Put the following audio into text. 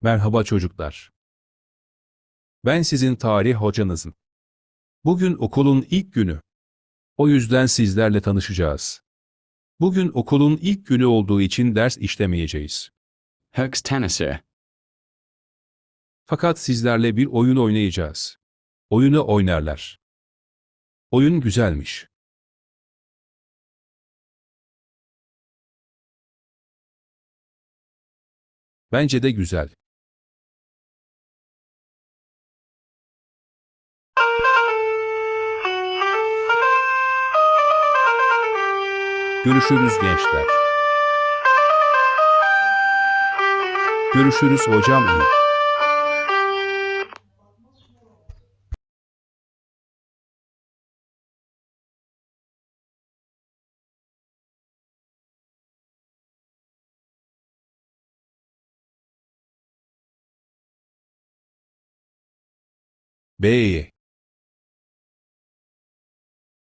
Merhaba çocuklar. Ben sizin tarih hocanızım. Bugün okulun ilk günü. O yüzden sizlerle tanışacağız. Bugün okulun ilk günü olduğu için ders işlemeyeceğiz. Höchst Tennessee. Fakat sizlerle bir oyun oynayacağız. Oyunu oynarlar. Oyun güzelmiş. Bence de güzel. Görüşürüz gençler. Görüşürüz hocam iyi. B'ye.